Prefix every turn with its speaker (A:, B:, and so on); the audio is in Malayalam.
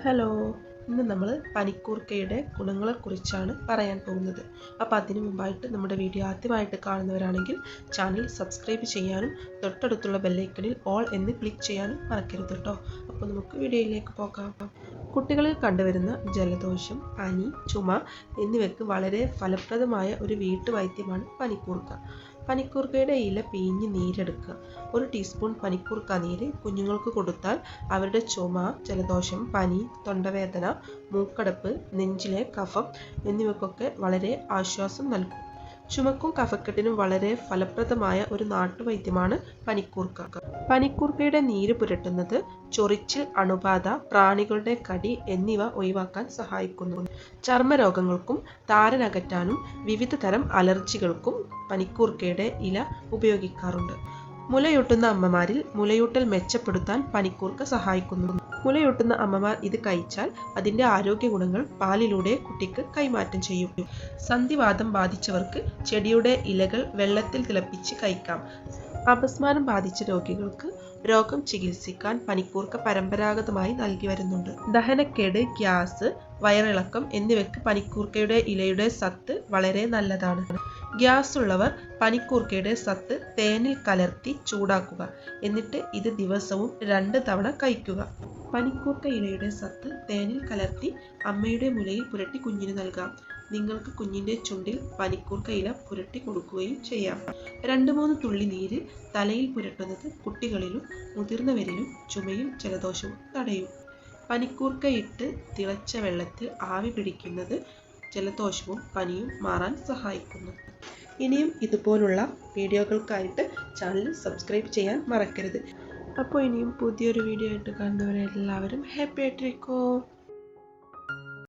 A: ഹലോ, ഇന്ന് നമ്മൾ പനിക്കൂർക്കയുടെ ഗുണങ്ങളെക്കുറിച്ചാണ് പറയാൻ പോകുന്നത്. അപ്പോൾ അതിനു മുമ്പായിട്ട് നമ്മുടെ വീഡിയോ ആദ്യമായിട്ട് കാണുന്നവരാണെങ്കിൽ ചാനൽ സബ്സ്ക്രൈബ് ചെയ്യാനും തൊട്ടടുത്തുള്ള ബെല്ലൈക്കണിൽ ഓൾ എന്ന് ക്ലിക്ക് ചെയ്യാനും മറക്കരുത് കേട്ടോ. അപ്പോൾ നമുക്ക് വീഡിയോയിലേക്ക് പോകാം. കുട്ടികളിൽ കണ്ടുവരുന്ന ജലദോഷം, പനി, ചുമ എന്നിവയ്ക്ക് വളരെ ഫലപ്രദമായ ഒരു വീട്ടുവൈദ്യമാണ് പനിക്കൂർക്ക. പനിക്കൂർക്കയുടെ ഇല പിഴിഞ്ഞ് നീരെടുക്കുക. 1 ടീസ്പൂൺ പനിക്കൂർക്ക നീര് കുഞ്ഞുങ്ങൾക്ക് കൊടുത്താൽ അവരുടെ ചുമ, ജലദോഷം, പനി, തൊണ്ടവേദന, മൂക്കടപ്പ്, നെഞ്ചിലെ കഫം എന്നിവയ്ക്കൊക്കെ വളരെ ആശ്വാസം നൽകും. ചുമക്കും കഫക്കെട്ടിനും വളരെ ഫലപ്രദമായ ഒരു നാട്ടുവൈദ്യമാണ് പനിക്കൂർക്ക. പനിക്കൂർക്കയുടെ നീര് പുരട്ടുന്നത് ചൊറിച്ചിൽ, അണുബാധ, പ്രാണികളുടെ കടി എന്നിവ ഒഴിവാക്കാൻ സഹായിക്കുന്നു. ചർമ്മരോഗങ്ങൾക്കും താരനകറ്റാനും വിവിധ തരം അലർജികൾക്കും പനിക്കൂർക്കയുടെ ഇല ഉപയോഗിക്കാറുണ്ട്. മുലയൂട്ടുന്ന അമ്മമാരിൽ മുലയൂട്ടൽ മെച്ചപ്പെടുത്താൻ പനിക്കൂർക്ക സഹായിക്കുന്നു. മുലയൂട്ടുന്ന അമ്മമാർ ഇത് കഴിച്ചാൽ അതിൻ്റെ ആരോഗ്യ ഗുണങ്ങൾ പാലിലൂടെ കുട്ടിക്ക് കൈമാറ്റം ചെയ്യും. സന്ധിവാതം ബാധിച്ചവർക്ക് ചെടിയുടെ ഇലകൾ വെള്ളത്തിൽ തിളപ്പിച്ച് കഴിക്കാം. അപസ്മാരം ബാധിച്ച രോഗികൾക്ക് രോഗം ചികിത്സിക്കാൻ പനിക്കൂർക്ക പരമ്പരാഗതമായി നൽകി വരുന്നുണ്ട്. ദഹനക്കേട്, ഗ്യാസ്, വയറിളക്കം എന്നിവയ്ക്ക് പനിക്കൂർക്കയുടെ ഇലയുടെ സത്ത് വളരെ നല്ലതാണ്. ഗ്യാസ് ഉള്ളവർ പനിക്കൂർക്കയുടെ സത്ത് തേനിൽ കലർത്തി ചൂടാക്കുക. എന്നിട്ട് ഇത് ദിവസവും 2 തവണ കഴിക്കുക. പനിക്കൂർക്ക ഇലയുടെ സത്ത് തേനിൽ കലർത്തി അമ്മയുടെ മുലയിൽ പുരട്ടി കുഞ്ഞിന് നൽകാം. നിങ്ങൾക്ക് കുഞ്ഞിൻ്റെ ചുണ്ടിൽ പനിക്കൂർക്ക ഇല പുരട്ടി കൊടുക്കുകയും ചെയ്യാം. 2-3 തുള്ളി നീര് തലയിൽ പുരട്ടുന്നത് കുട്ടികളിലും മുതിർന്നവരിലും ചുമയും ജലദോഷവും തടയും. പനിക്കൂർക്ക ഇട്ട് തിളച്ച വെള്ളത്തിൽ ആവി പിടിക്കുന്നത് ജലദോഷവും പനിയും മാറാൻ സഹായിക്കുന്നു. ഇനിയും ഇതുപോലുള്ള വീഡിയോകൾക്കായിട്ട് ചാനൽ സബ്സ്ക്രൈബ് ചെയ്യാൻ മറക്കരുത്. അപ്പോൾ ഇനിയും പുതിയൊരു വീഡിയോ ആയിട്ട് കാണുന്നവരെല്ലാവരും ഹാപ്പി ആയിട്ടിരിക്കൂ.